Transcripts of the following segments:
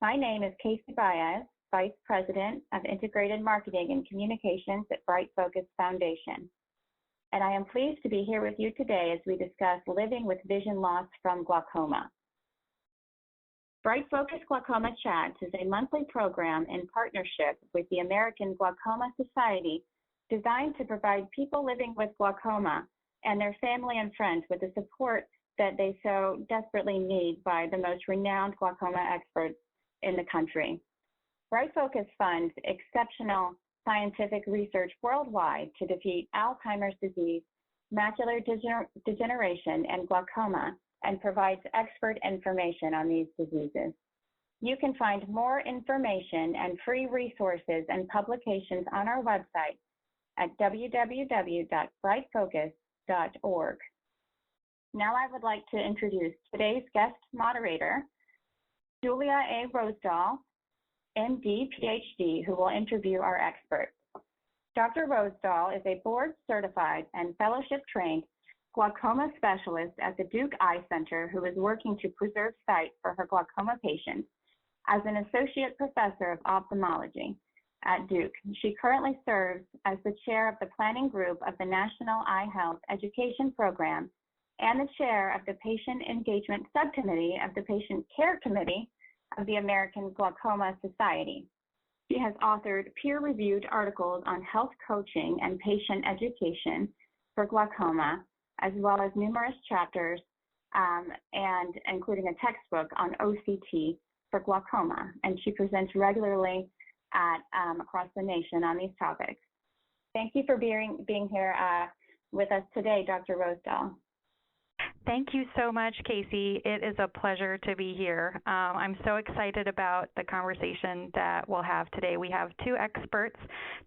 My name is Casey Baez, Vice President of Integrated Marketing and Communications at Bright Focus Foundation. And I am pleased to be here with you today as we discuss living with vision loss from glaucoma. Bright Focus Glaucoma Chats is a monthly program in partnership with the American Glaucoma Society designed to provide people living with glaucoma and their family and friends with the support that they so desperately need by the most renowned glaucoma experts in the country. Bright Focus funds exceptional scientific research worldwide to defeat Alzheimer's disease, macular degeneration, and glaucoma, and provides expert information on these diseases. You can find more information and free resources and publications on our website at www.brightfocus.org. Now I would like to introduce today's guest moderator, Jullia A. Rosdahl, MD, PhD, who will interview our expert. Dr. Rosdahl is a board-certified and fellowship-trained glaucoma specialist at the Duke Eye Center who is working to preserve sight for her glaucoma patients as an associate professor of ophthalmology at Duke. She currently serves as the chair of the planning group of the National Eye Health Education Program and the chair of the Patient Engagement Subcommittee of the Patient Care Committee of the American Glaucoma Society. She has authored peer-reviewed articles on health coaching and patient education for glaucoma, as well as numerous chapters and including a textbook on OCT for glaucoma. And she presents regularly at across the nation on these topics. Thank you for being here with us today, Dr. Rosdahl. Thank you so much, Casey. It is a pleasure to be here. I'm so excited about the conversation that we'll have today. We have two experts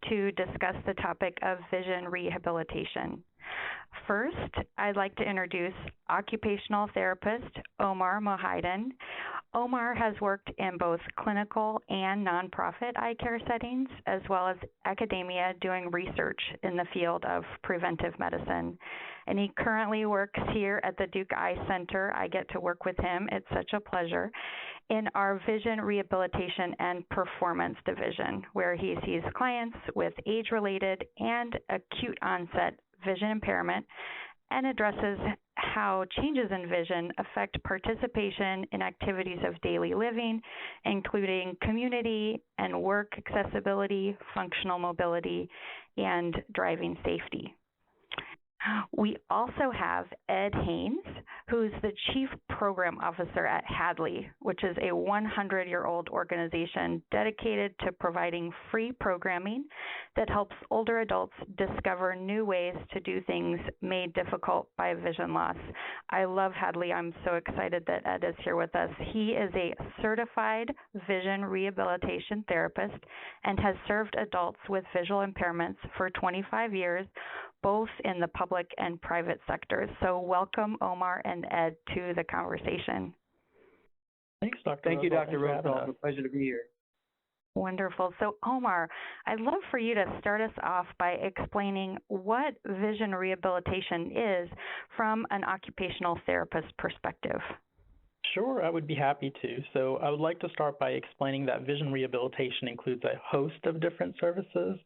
to discuss the topic of vision rehabilitation. First, I'd like to introduce occupational therapist Omar Mohiuddin. Omar has worked in both clinical and nonprofit eye care settings, as well as academia doing research in the field of preventive medicine. And he currently works here at the Duke Eye Center. I get to work with him. It's such a pleasure. In our Vision Rehabilitation and Performance division, where he sees clients with age-related and acute onset vision impairment and addresses how changes in vision affect participation in activities of daily living, including community and work accessibility, functional mobility, and driving safety. We also have Ed Haines, who's the Chief Program Officer at Hadley, which is a 100-year-old organization dedicated to providing free programming that helps older adults discover new ways to do things made difficult by vision loss. I love Hadley. I'm so excited that Ed is here with us. He is a certified vision rehabilitation therapist and has served adults with visual impairments for 25 years, both in the public and private sectors. So welcome, Omar and Ed, to the conversation. Thanks, Dr. Thank you, Dr. Rosdahl. Rosdahl. It's a pleasure to be here. Wonderful. So Omar, I'd love for you to start us off by explaining what vision rehabilitation is from an occupational therapist perspective. Sure, I would be happy to. So I would like to start by explaining that vision rehabilitation includes a host of different services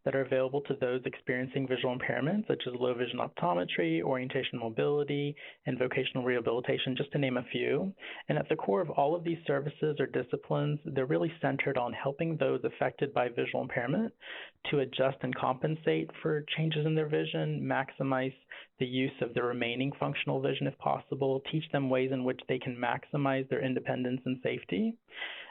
that are available to those experiencing visual impairment, such as low vision optometry, orientation mobility, and vocational rehabilitation, just to name a few. And at the core of all of these services or disciplines, they're really centered on helping those affected by visual impairment to adjust and compensate for changes in their vision, maximize the use of the remaining functional vision if possible, teach them ways in which they can maximize their independence and safety.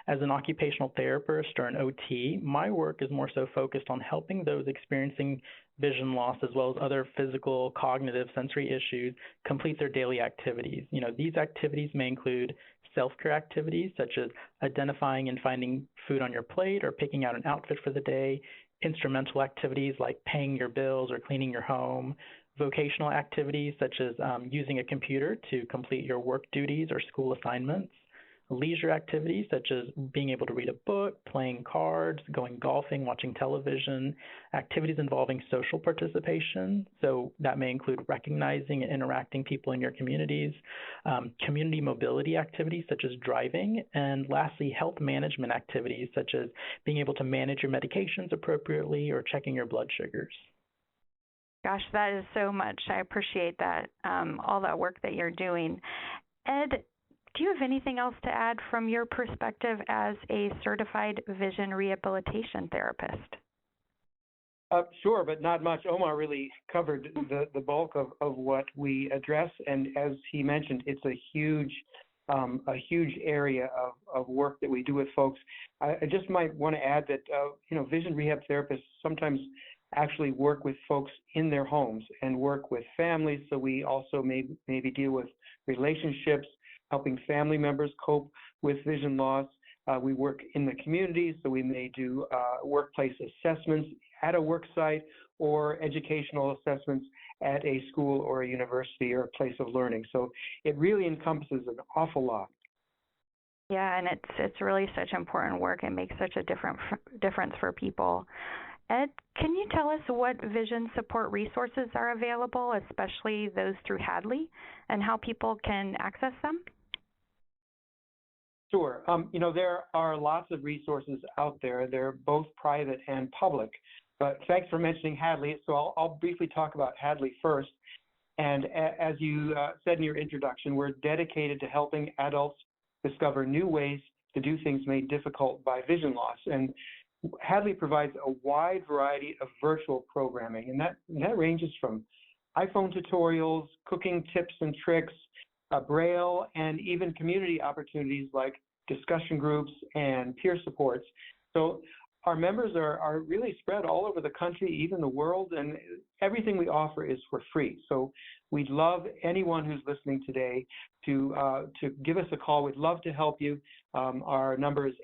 As an occupational therapist or an OT, my work is more so focused on helping those experiencing vision loss as well as other physical, cognitive, sensory issues complete their daily activities. These activities may include self-care activities such as identifying and finding food on your plate or picking out an outfit for the day, instrumental activities like paying your bills or cleaning your home, vocational activities such as using a computer to complete your work duties or school assignments, leisure activities such as being able to read a book, playing cards, going golfing, watching television, activities involving social participation. So that may include recognizing and interacting people in your communities, community mobility activities such as driving, and lastly, health management activities such as being able to manage your medications appropriately or checking your blood sugars. Gosh, that is so much. I appreciate that, all that work that you're doing. Ed, do you have anything else to add from your perspective as a certified vision rehabilitation therapist? Sure, but not much. Omar really covered the bulk of what we address, and as he mentioned, it's a huge area of work that we do with folks. I just might want to add that vision rehab therapists sometimes actually work with folks in their homes and work with families. So we also maybe deal with relationships, helping family members cope with vision loss. We work in the community, so we may do workplace assessments at a work site or educational assessments at a school or a university or a place of learning. So it really encompasses an awful lot. Yeah, and it's really such important work and makes such a difference for people. Ed, can you tell us what vision support resources are available, especially those through Hadley, and how people can access them? Sure. There are lots of resources out there. They're both private and public. But thanks for mentioning Hadley. So I'll briefly talk about Hadley first. And as you said in your introduction, we're dedicated to helping adults discover new ways to do things made difficult by vision loss. And Hadley provides a wide variety of virtual programming, and that ranges from iPhone tutorials, cooking tips and tricks, Braille, and even community opportunities like discussion groups and peer supports. So our members are really spread all over the country, even the world, and everything we offer is for free. So we'd love anyone who's listening today to give us a call. We'd love to help you. Our number is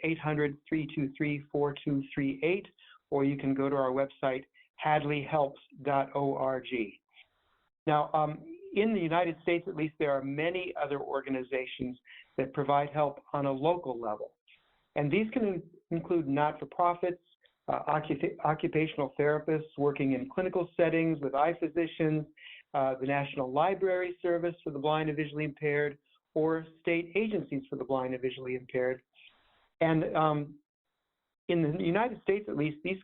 800-323-4238, or you can go to our website, hadleyhelps.org. Now, in the United States, at least, there are many other organizations that provide help on a local level. And these can include not-for-profits, occupational therapists working in clinical settings with eye physicians, the National Library Service for the blind and visually impaired, or state agencies for the blind and visually impaired. And in the United States, at least, these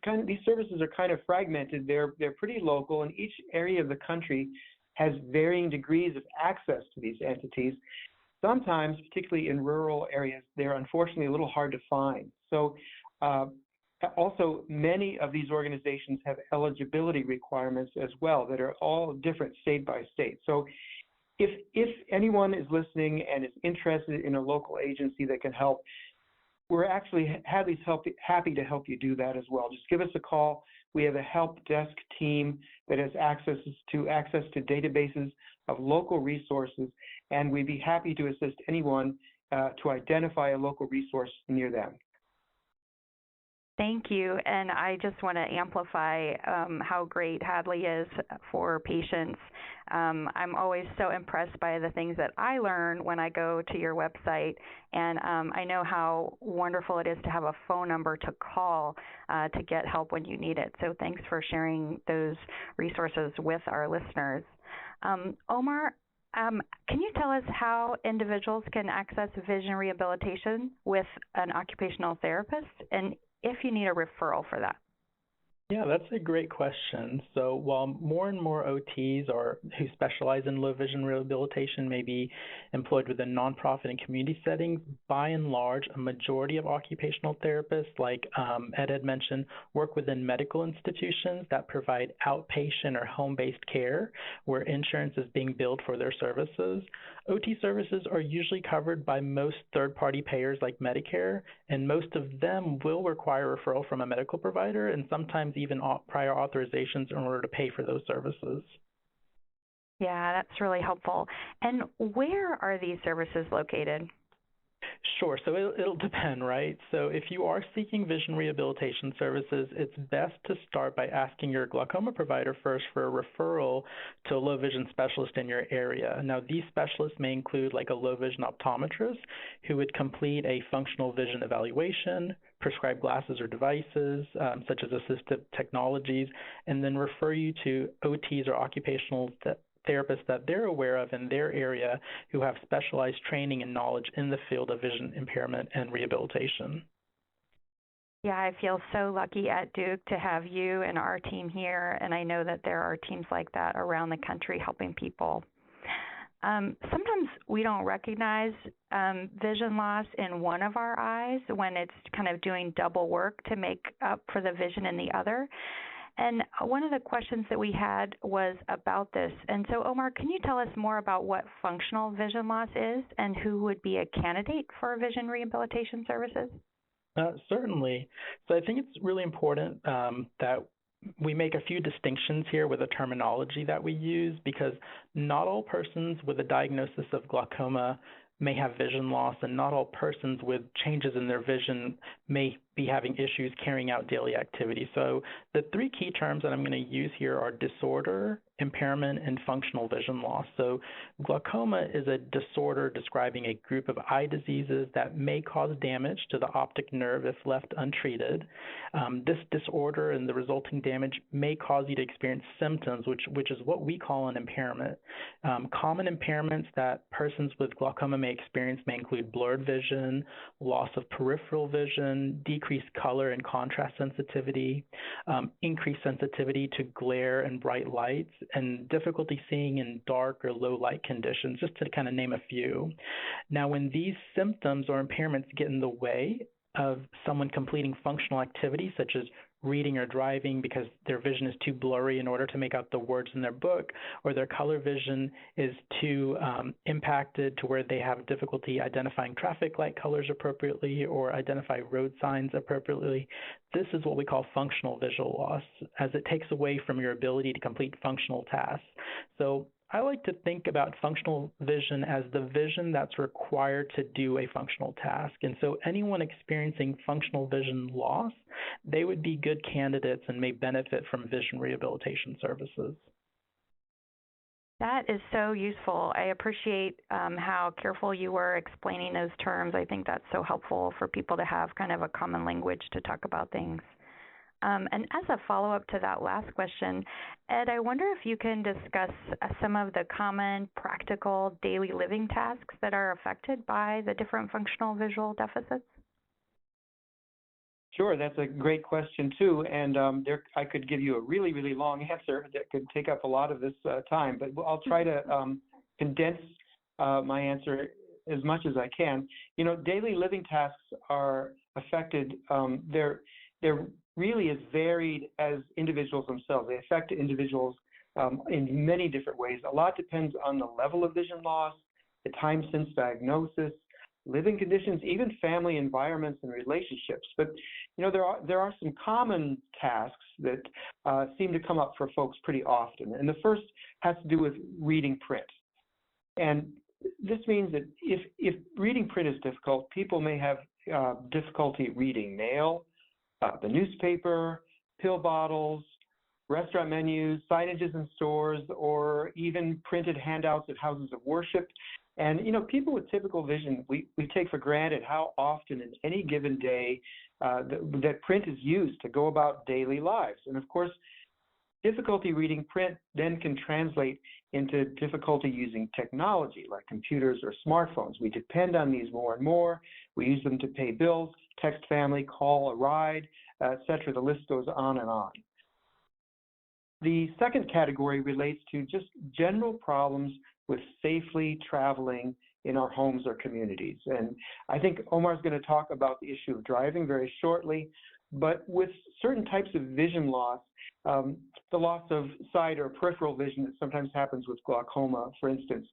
services are kind of fragmented. They're pretty local, and each area of the country has varying degrees of access to these entities. Sometimes, particularly in rural areas, they're unfortunately a little hard to find. So also, many of these organizations have eligibility requirements as well that are all different state by state. So if anyone is listening and is interested in a local agency that can help, we're actually Hadley's happy to help you do that as well. Just give us a call. We have a help desk team that has access to databases of local resources, and we'd be happy to assist anyone to identify a local resource near them. Thank you, and I just want to amplify how great Hadley is for patients. I'm always so impressed by the things that I learn when I go to your website, and I know how wonderful it is to have a phone number to call to get help when you need it. So thanks for sharing those resources with our listeners. Omar, can you tell us how individuals can access vision rehabilitation with an occupational therapist, and if you need a referral for that? Yeah, that's a great question. So while more and more OTs who specialize in low vision rehabilitation may be employed within nonprofit and community settings, by and large, a majority of occupational therapists, like Ed had mentioned, work within medical institutions that provide outpatient or home-based care where insurance is being billed for their services. OT services are usually covered by most third-party payers like Medicare, and most of them will require referral from a medical provider and sometimes even prior authorizations in order to pay for those services. Yeah, that's really helpful. And where are these services located? Sure. So it'll depend, right? So if you are seeking vision rehabilitation services, it's best to start by asking your glaucoma provider first for a referral to a low vision specialist in your area. Now, these specialists may include like a low vision optometrist who would complete a functional vision evaluation, prescribe glasses or devices, such as assistive technologies, and then refer you to OTs or occupational therapists that they're aware of in their area who have specialized training and knowledge in the field of vision impairment and rehabilitation. Yeah, I feel so lucky at Duke to have you and our team here, and I know that there are teams like that around the country helping people. Sometimes we don't recognize vision loss in one of our eyes when it's kind of doing double work to make up for the vision in the other. And one of the questions that we had was about this. And so, Omar, can you tell us more about what functional vision loss is and who would be a candidate for vision rehabilitation services? Certainly. So I think it's really important that we make a few distinctions here with the terminology that we use, because not all persons with a diagnosis of glaucoma may have vision loss, and not all persons with changes in their vision may be having issues carrying out daily activities. So the three key terms that I'm going to use here are disorder, impairment, and functional vision loss. So glaucoma is a disorder describing a group of eye diseases that may cause damage to the optic nerve if left untreated. This disorder and the resulting damage may cause you to experience symptoms, which is what we call an impairment. Common impairments that persons with glaucoma may experience may include blurred vision, loss of peripheral vision, decreased color and contrast sensitivity, increased sensitivity to glare and bright lights, and difficulty seeing in dark or low light conditions, just to kind of name a few. Now, when these symptoms or impairments get in the way of someone completing functional activities such as reading or driving because their vision is too blurry in order to make out the words in their book, or their color vision is too impacted to where they have difficulty identifying traffic light colors appropriately or identify road signs appropriately. This is what we call functional visual loss, as it takes away from your ability to complete functional tasks. So I like to think about functional vision as the vision that's required to do a functional task. And so anyone experiencing functional vision loss, they would be good candidates and may benefit from vision rehabilitation services. That is so useful. I appreciate how careful you were explaining those terms. I think that's so helpful for people to have kind of a common language to talk about things. And as a follow-up to that last question, Ed, I wonder if you can discuss some of the common practical daily living tasks that are affected by the different functional visual deficits? Sure, that's a great question too, and I could give you a really, really long answer that could take up a lot of this time, but I'll try to condense my answer as much as I can. You know, daily living tasks are affected, they're really as varied as individuals themselves. They affect individuals in many different ways. A lot depends on the level of vision loss, the time since diagnosis, living conditions, even family environments and relationships. But you know, there are some common tasks that seem to come up for folks pretty often. And the first has to do with reading print. And this means that if reading print is difficult, people may have difficulty reading mail, the newspaper, pill bottles, restaurant menus, signages in stores, or even printed handouts at houses of worship. And, you know, people with typical vision, we take for granted how often in any given day that print is used to go about daily lives. And of course, difficulty reading print then can translate into difficulty using technology like computers or smartphones. We depend on these more and more. We use them to pay bills, text family, call a ride, etc. The list goes on and on. The second category relates to just general problems with safely traveling in our homes or communities. And I think Omar's going to talk about the issue of driving very shortly, but with certain types of vision loss, the loss of side or peripheral vision that sometimes happens with glaucoma, for instance,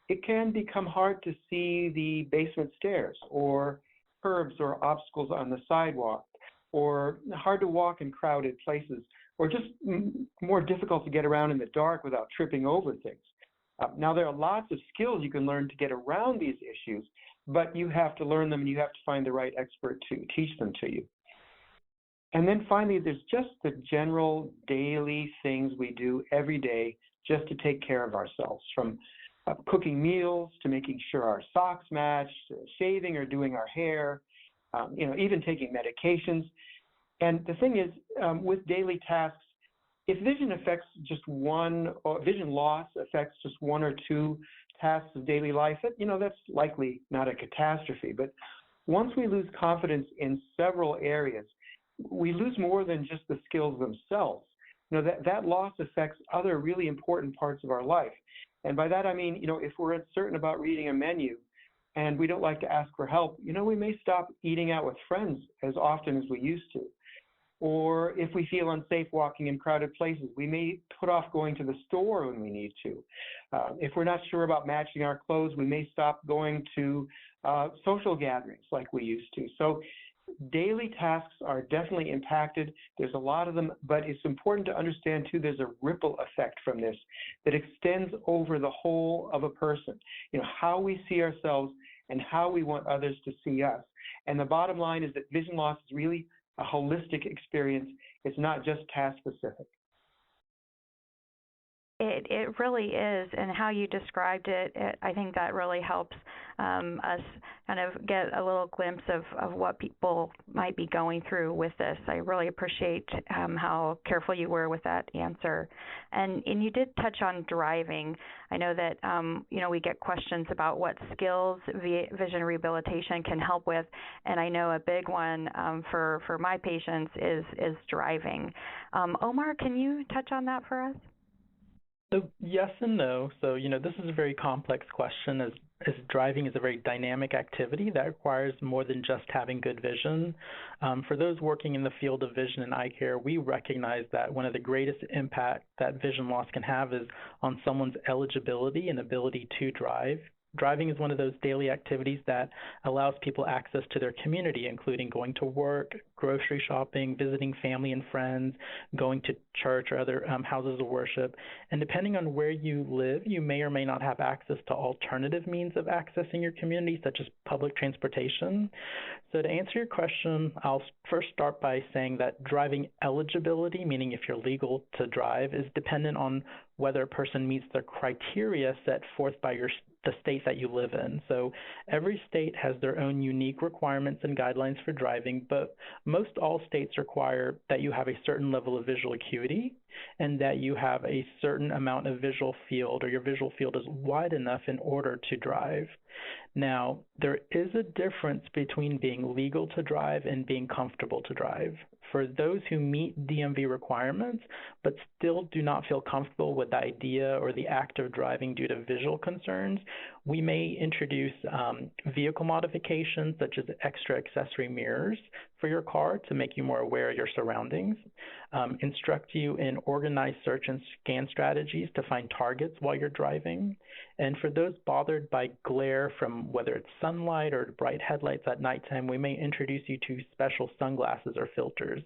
it can become hard to see the basement stairs or curbs or obstacles on the sidewalk, or hard to walk in crowded places, or just more difficult to get around in the dark without tripping over things. Now, there are lots of skills you can learn to get around these issues, but you have to learn them and you have to find the right expert to teach them to you. And then finally, there's just the general daily things we do every day just to take care of ourselves, from cooking meals to making sure our socks match, to shaving or doing our hair, even taking medications. And the thing is, with daily tasks, if vision affects just one, or vision loss affects just one or two tasks of daily life, that's likely not a catastrophe. But once we lose confidence in several areas, we lose more than just the skills themselves. That loss affects other really important parts of our life. And by that I mean, if we're uncertain about reading a menu and we don't like to ask for help, we may stop eating out with friends as often as we used to. Or if we feel unsafe walking in crowded places, we may put off going to the store when we need to. If we're not sure about matching our clothes, we may stop going to social gatherings like we used to. So daily tasks are definitely impacted. There's a lot of them, but it's important to understand too, there's a ripple effect from this that extends over the whole of a person. How we see ourselves and how we want others to see us. And the bottom line is that vision loss is really a holistic experience. It's not just task specific. It really is, and how you described it, I think that really helps us kind of get a little glimpse of what people might be going through with this. I really appreciate how careful you were with that answer. And you did touch on driving. I know that we get questions about what skills vision rehabilitation can help with, and I know a big one for my patients is driving. Omar, can you touch on that for us? So yes and no. So, this is a very complex question as driving is a very dynamic activity that requires more than just having good vision. For those working in the field of vision and eye care, we recognize that one of the greatest impact that vision loss can have is on someone's eligibility and ability to drive. Driving is one of those daily activities that allows people access to their community, including going to work, grocery shopping, visiting family and friends, going to church or other houses of worship. And depending on where you live, you may or may not have access to alternative means of accessing your community, such as public transportation. So to answer your question, I'll first start by saying that driving eligibility, meaning if you're legal to drive, is dependent on whether a person meets the criteria set forth by the state that you live in. So every state has their own unique requirements and guidelines for driving, but most all states require that you have a certain level of visual acuity and that you have a certain amount of visual field, or your visual field is wide enough in order to drive. Now, there is a difference between being legal to drive and being comfortable to drive. For those who meet DMV requirements but still do not feel comfortable with the idea or the act of driving due to visual concerns, we may introduce vehicle modifications such as extra accessory mirrors for your car to make you more aware of your surroundings, instruct you in organized search and scan strategies to find targets while you're driving. And for those bothered by glare from whether it's sunlight or bright headlights at nighttime, we may introduce you to special sunglasses or filters.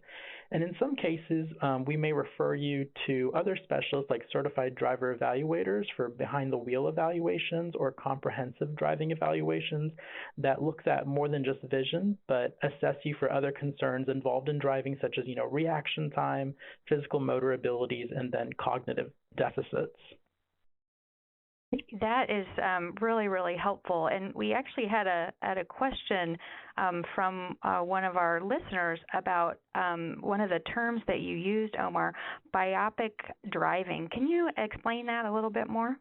And in some cases, we may refer you to other specialists like certified driver evaluators for behind-the-wheel evaluations or comprehensive driving evaluations that looks at more than just vision, but assess you for other concerns involved in driving, such as reaction time, physical motor abilities, and then cognitive deficits. That is really, really helpful. And we actually had a question from one of our listeners about one of the terms that you used, Omar, biopic driving. Can you explain that a little bit more?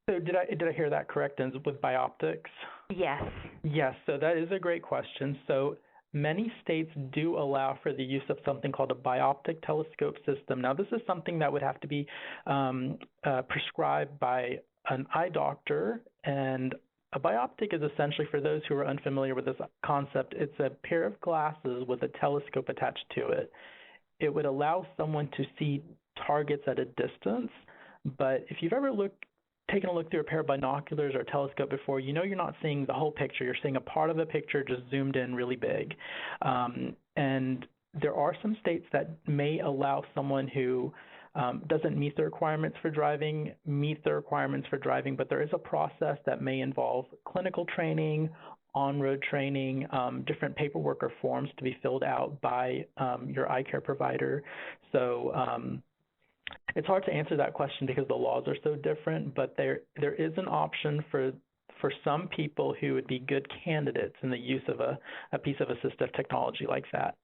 So did I hear that correct? And with bioptics? Yes. Yes, so that is a great question. So many states do allow for the use of something called a bioptic telescope system. Now, this is something that would have to be prescribed by an eye doctor, and a bioptic is essentially, for those who are unfamiliar with this concept, it's a pair of glasses with a telescope attached to it. It would allow someone to see targets at a distance, but if you've ever taken a look through a pair of binoculars or a telescope before, you're not seeing the whole picture. You're seeing a part of a picture just zoomed in really big. And there are some states that may allow someone who doesn't meet the requirements for driving, but there is a process that may involve clinical training on-road training, different paperwork or forms to be filled out by your eye care provider. So it's hard to answer that question because the laws are so different, but there is an option for some people who would be good candidates in the use of a piece of assistive technology like that.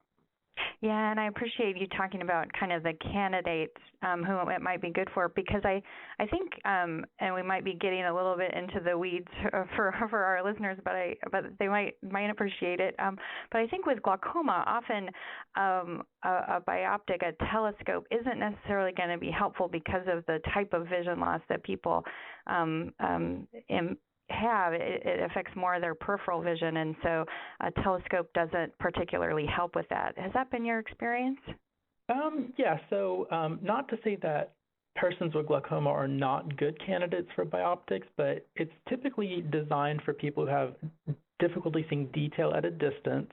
Yeah, and I appreciate you talking about kind of the candidates who it might be good for, because I think, and we might be getting a little bit into the weeds for our listeners, but they might appreciate it. But I think with glaucoma, often a bioptic, a telescope, isn't necessarily going to be helpful because of the type of vision loss that people have. It affects more of their peripheral vision, and so a telescope doesn't particularly help with that. Has that been your experience? Yeah, so not to say that persons with glaucoma are not good candidates for bioptics, but it's typically designed for people who have difficulty seeing detail at a distance.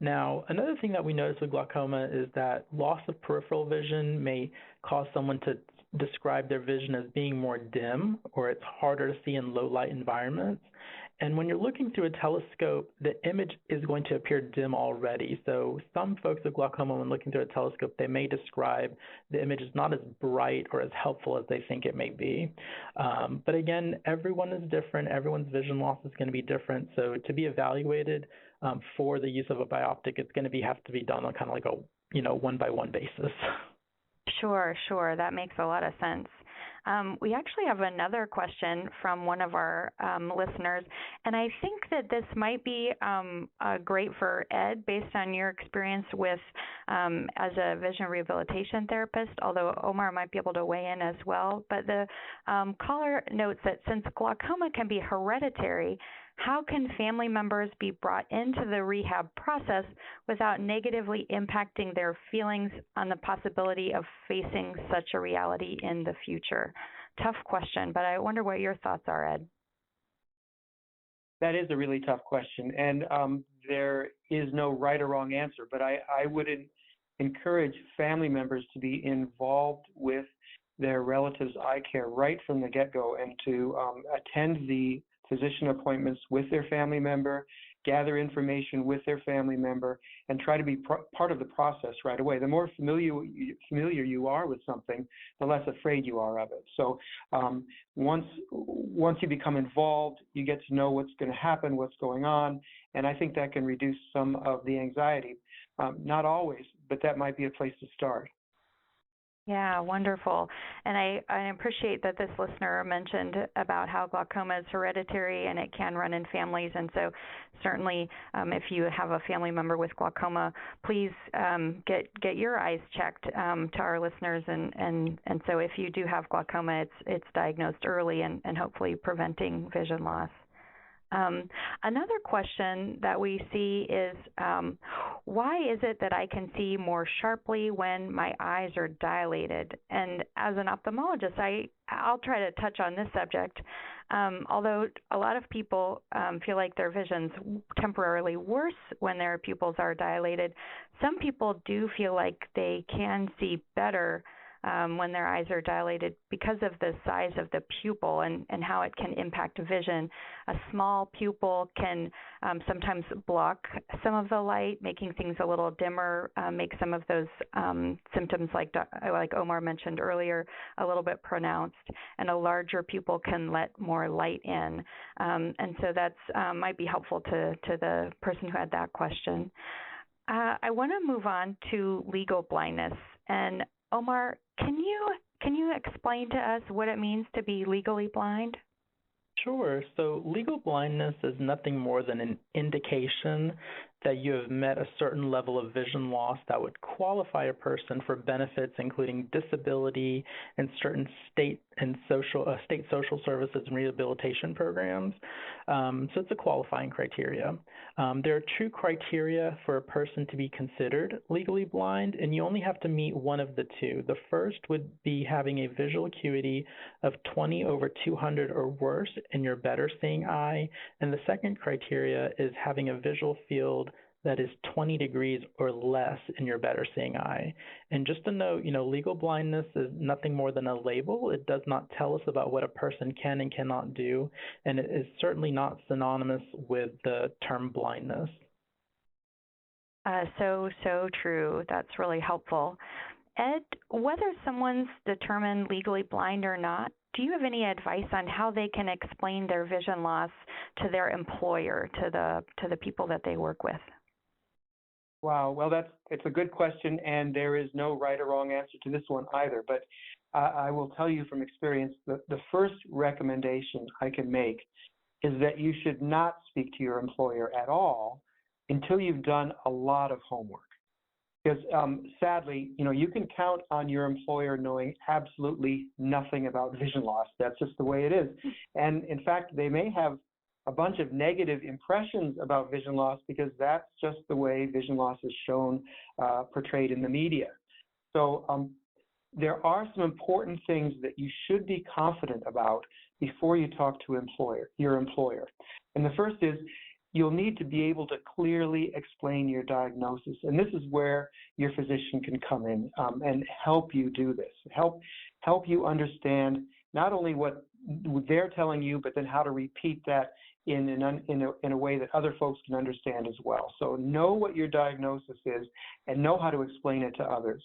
Now, another thing that we notice with glaucoma is that loss of peripheral vision may cause someone to describe their vision as being more dim, or it's harder to see in low light environments. And when you're looking through a telescope, the image is going to appear dim already. So some folks with glaucoma, when looking through a telescope, they may describe the image as not as bright or as helpful as they think it may be. But again, everyone is different. Everyone's vision loss is going to be different. So to be evaluated for the use of a bioptic, it's going to have to be done on kind of like a one-by-one basis. Sure. That makes a lot of sense. We actually have another question from one of our listeners, and I think that this might be great for Ed based on your experience with as a vision rehabilitation therapist, although Omar might be able to weigh in as well. But the caller notes that since glaucoma can be hereditary, how can family members be brought into the rehab process without negatively impacting their feelings on the possibility of facing such a reality in the future? Tough question, but I wonder what your thoughts are, Ed. That is a really tough question, and there is no right or wrong answer, but I would encourage family members to be involved with their relatives' eye care right from the get-go, and to attend the physician appointments with their family member, gather information with their family member, and try to be part of the process right away. The more familiar you are with something, the less afraid you are of it. So once you become involved, you get to know what's going to happen, what's going on, and I think that can reduce some of the anxiety. Not always, but that might be a place to start. Yeah, wonderful. And I appreciate that this listener mentioned about how glaucoma is hereditary and it can run in families. And so certainly if you have a family member with glaucoma, please get your eyes checked to our listeners. And so if you do have glaucoma, it's diagnosed early and hopefully preventing vision loss. Another question that we see is, why is it that I can see more sharply when my eyes are dilated? And as an ophthalmologist, I'll try to touch on this subject. Although a lot of people feel like their vision's temporarily worse when their pupils are dilated, some people do feel like they can see better when their eyes are dilated because of the size of the pupil and how it can impact vision. A small pupil can sometimes block some of the light, making things a little dimmer, make some of those symptoms like Omar mentioned earlier a little bit pronounced, and a larger pupil can let more light in. And so that's might be helpful to the person who had that question. I want to move on to legal blindness. And Omar, can you explain to us what it means to be legally blind? Sure. So legal blindness is nothing more than an indication that you have met a certain level of vision loss that would qualify a person for benefits, including disability and certain state social services and rehabilitation programs. So it's a qualifying criteria. There are two criteria for a person to be considered legally blind, and you only have to meet one of the two. The first would be having a visual acuity of 20/200 or worse in your better seeing eye, and the second criteria is having a visual field that is 20 degrees or less in your better seeing eye. And just to note, legal blindness is nothing more than a label. It does not tell us about what a person can and cannot do, and it is certainly not synonymous with the term blindness. So true. That's really helpful. Ed, whether someone's determined legally blind or not, do you have any advice on how they can explain their vision loss to their employer, to the people that they work with? Wow, well, it's a good question, and there is no right or wrong answer to this one either. But I will tell you from experience that the first recommendation I can make is that you should not speak to your employer at all until you've done a lot of homework. Because sadly, you can count on your employer knowing absolutely nothing about vision loss. That's just the way it is. And in fact, they may have a bunch of negative impressions about vision loss because that's just the way vision loss is shown, portrayed in the media. So there are some important things that you should be confident about before you talk to your employer. And the first is, you'll need to be able to clearly explain your diagnosis. And this is where your physician can come in and help you do this, help you understand not only what they're telling you, but then how to repeat that in a way that other folks can understand as well. So know what your diagnosis is and know how to explain it to others.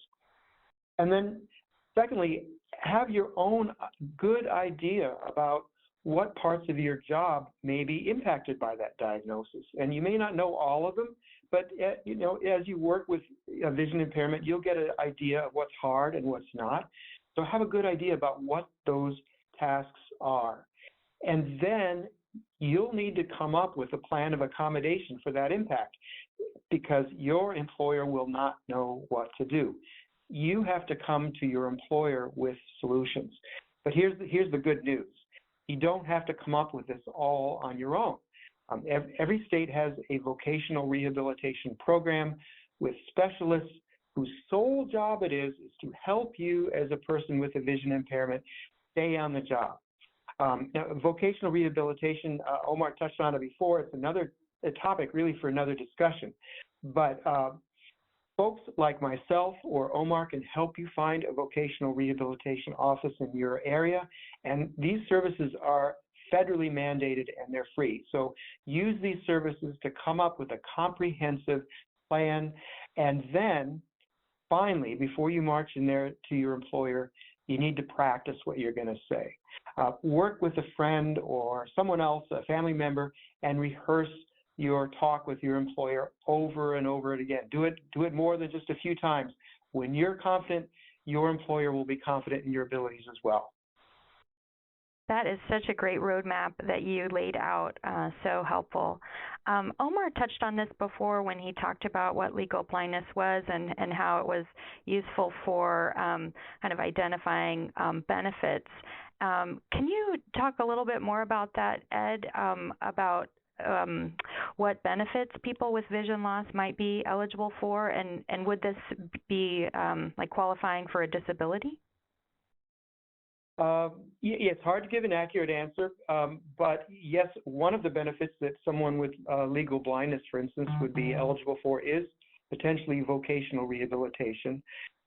And then secondly, have your own good idea about what parts of your job may be impacted by that diagnosis. And you may not know all of them, but as you work with a vision impairment, you'll get an idea of what's hard and what's not. So have a good idea about what those tasks are. And then you'll need to come up with a plan of accommodation for that impact, because your employer will not know what to do. You have to come to your employer with solutions. But here's the good news. You don't have to come up with this all on your own. Every state has a vocational rehabilitation program with specialists whose sole job it is to help you as a person with a vision impairment stay on the job. Now, vocational rehabilitation, Omar touched on it before. It's a topic really for another discussion. But folks like myself or Omar can help you find a vocational rehabilitation office in your area. And these services are federally mandated and they're free. So use these services to come up with a comprehensive plan. And then finally, before you march in there to your employer, you need to practice what you're going to say. Work with a friend or someone else, a family member, and rehearse your talk with your employer over and over again. Do it more than just a few times. When you're confident, your employer will be confident in your abilities as well. That is such a great roadmap that you laid out, so helpful. Omar touched on this before when he talked about what legal blindness was and how it was useful for kind of identifying benefits. Can you talk a little bit more about that, Ed, about what benefits people with vision loss might be eligible for, and would this be like qualifying for a disability? It's hard to give an accurate answer, but yes, one of the benefits that someone with legal blindness, for instance, would be eligible for is potentially vocational rehabilitation.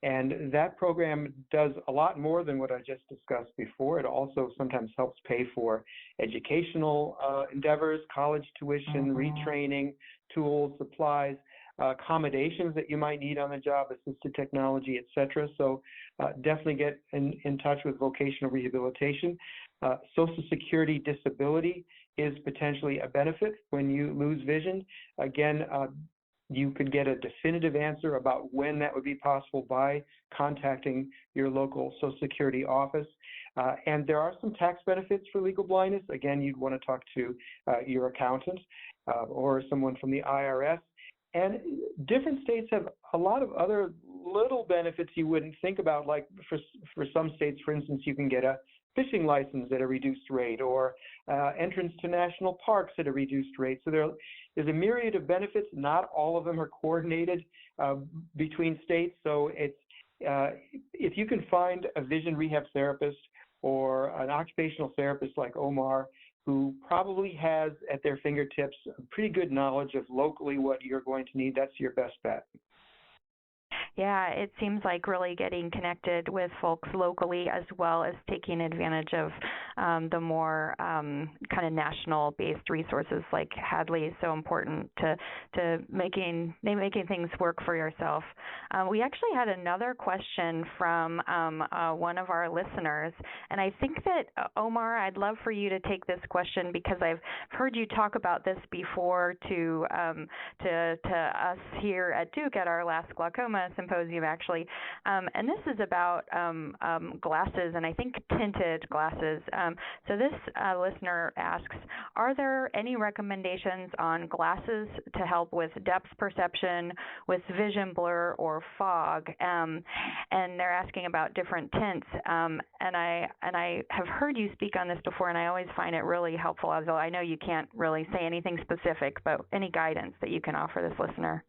And that program does a lot more than what I just discussed before. It also sometimes helps pay for educational endeavors, college tuition, retraining, tools, supplies, accommodations that you might need on the job, assistive technology, et cetera. So definitely get in touch with vocational rehabilitation. Social Security disability is potentially a benefit when you lose vision. Again, you could get a definitive answer about when that would be possible by contacting your local Social Security office. And there are some tax benefits for legal blindness. Again, you'd want to talk to your accountant or someone from the IRS. And different states have a lot of other little benefits you wouldn't think about, like for some states, for instance, you can get a fishing license at a reduced rate, or entrance to national parks at a reduced rate. So there's a myriad of benefits. Not all of them are coordinated between states. So it's if you can find a vision rehab therapist or an occupational therapist like Omar, who probably has at their fingertips a pretty good knowledge of locally what you're going to need. That's your best bet. Yeah, it seems like really getting connected with folks locally as well as taking advantage of the more kind of national-based resources like Hadley is so important to making things work for yourself. We actually had another question from one of our listeners, and I think that, Omar, I'd love for you to take this question because I've heard you talk about this before to us here at Duke at our last glaucoma symposium, actually. And this is about glasses, and I think tinted glasses. So this listener asks, are there any recommendations on glasses to help with depth perception, with vision blur or fog? And they're asking about different tints. And I have heard you speak on this before, and I always find it really helpful, although I know you can't really say anything specific, but any guidance that you can offer this listener?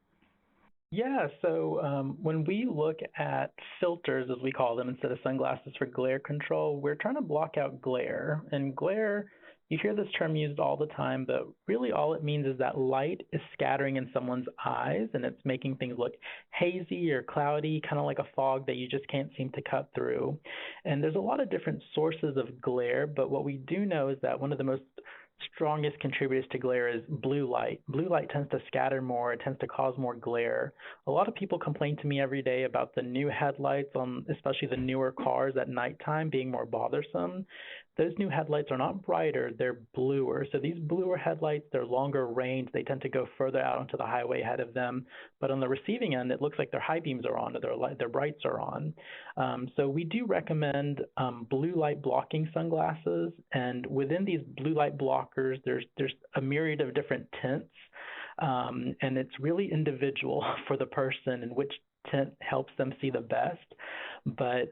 Yeah, so when we look at filters, as we call them, instead of sunglasses for glare control, we're trying to block out glare. And glare, you hear this term used all the time, but really all it means is that light is scattering in someone's eyes, and it's making things look hazy or cloudy, kind of like a fog that you just can't seem to cut through. And there's a lot of different sources of glare, but what we do know is that one of the most strongest contributors to glare is blue light. Blue light tends to scatter more, it tends to cause more glare. A lot of people complain to me every day about the new headlights on especially the newer cars at nighttime being more bothersome. Those new headlights are not brighter, they're bluer. So these bluer headlights, they're longer range, they tend to go further out onto the highway ahead of them. But on the receiving end, it looks like their high beams are on or their brights are on. So we do recommend blue light blocking sunglasses. And within these blue light blockers, there's a myriad of different tints. And it's really individual for the person and which tint helps them see the best. But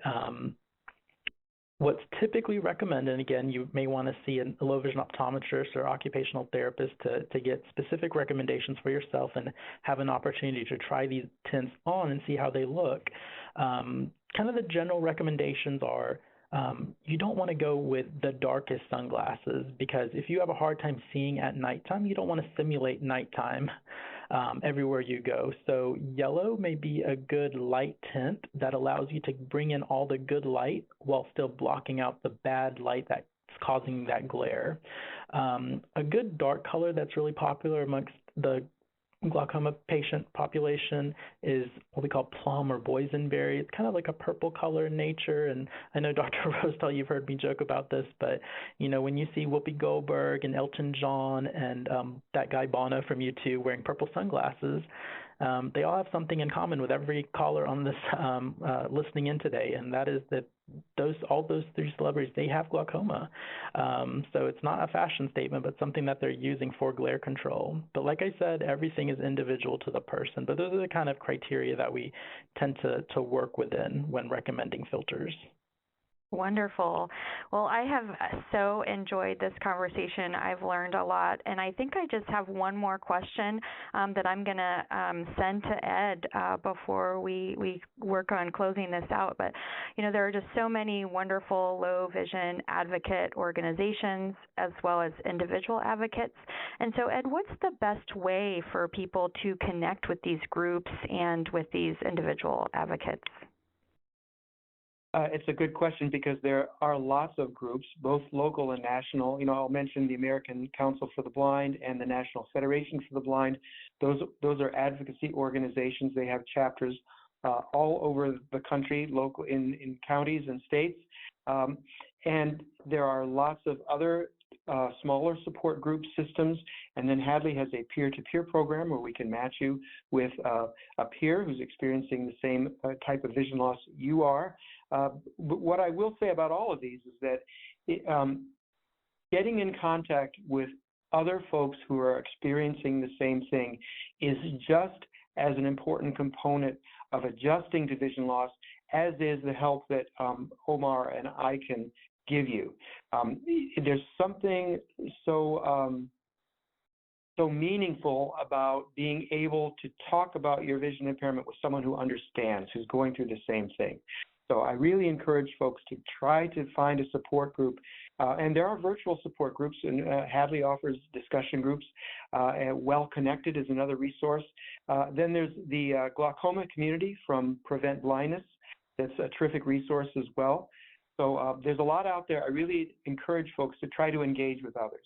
what's typically recommended, and again, you may want to see a low vision optometrist or occupational therapist to get specific recommendations for yourself and have an opportunity to try these tints on and see how they look. Kind of the general recommendations are you don't want to go with the darkest sunglasses because if you have a hard time seeing at nighttime, you don't want to simulate nighttime everywhere you go. So yellow may be a good light tint that allows you to bring in all the good light while still blocking out the bad light that's causing that glare. A good dark color that's really popular amongst the glaucoma patient population is what we call plum or boysenberry. It's kind of like a purple color in nature. And I know, Dr. Rosdahl, you've heard me joke about this, but you know, when you see Whoopi Goldberg and Elton John and that guy Bono from U2 wearing purple sunglasses, they all have something in common with every caller on this listening in today, and that is that all those three celebrities, they have glaucoma. So it's not a fashion statement, but something that they're using for glare control. But like I said, everything is individual to the person. But those are the kind of criteria that we tend to work within when recommending filters. Wonderful. Well, I have so enjoyed this conversation. I've learned a lot, and I think I just have one more question that I'm going to send to Ed before we work on closing this out. But, you know, there are just so many wonderful low vision advocate organizations as well as individual advocates. And so, Ed, what's the best way for people to connect with these groups and with these individual advocates? It's a good question because there are lots of groups, both local and national. You know, I'll mention the American Council for the Blind and the National Federation for the Blind. Those are advocacy organizations. They have chapters all over the country, local in counties and states. And there are lots of other smaller support group systems. And then Hadley has a peer-to-peer program where we can match you with a peer who's experiencing the same type of vision loss you are. But what I will say about all of these is that getting in contact with other folks who are experiencing the same thing is just as an important component of adjusting to vision loss as is the help that Omar and I can give you. There's something so meaningful about being able to talk about your vision impairment with someone who understands, who's going through the same thing. So I really encourage folks to try to find a support group. And there are virtual support groups, and Hadley offers discussion groups. Well Connected is another resource. Then there's the glaucoma community from Prevent Blindness. That's a terrific resource as well. So there's a lot out there. I really encourage folks to try to engage with others.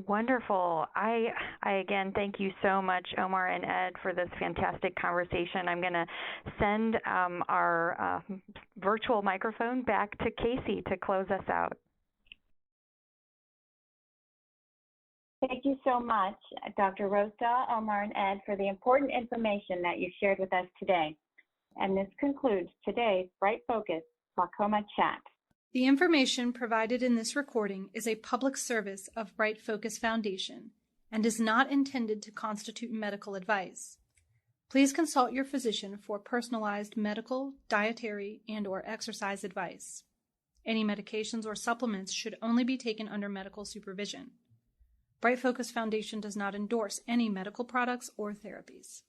Wonderful. I again thank you so much, Omar and Ed, for this fantastic conversation. I'm going to send our virtual microphone back to Casey to close us out. Thank you so much, Dr. Rosdahl, Omar, and Ed, for the important information that you shared with us today. And this concludes today's Bright Focus Glaucoma Chat. The information provided in this recording is a public service of Bright Focus Foundation and is not intended to constitute medical advice. Please consult your physician for personalized medical, dietary, and/or exercise advice. Any medications or supplements should only be taken under medical supervision. Bright Focus Foundation does not endorse any medical products or therapies.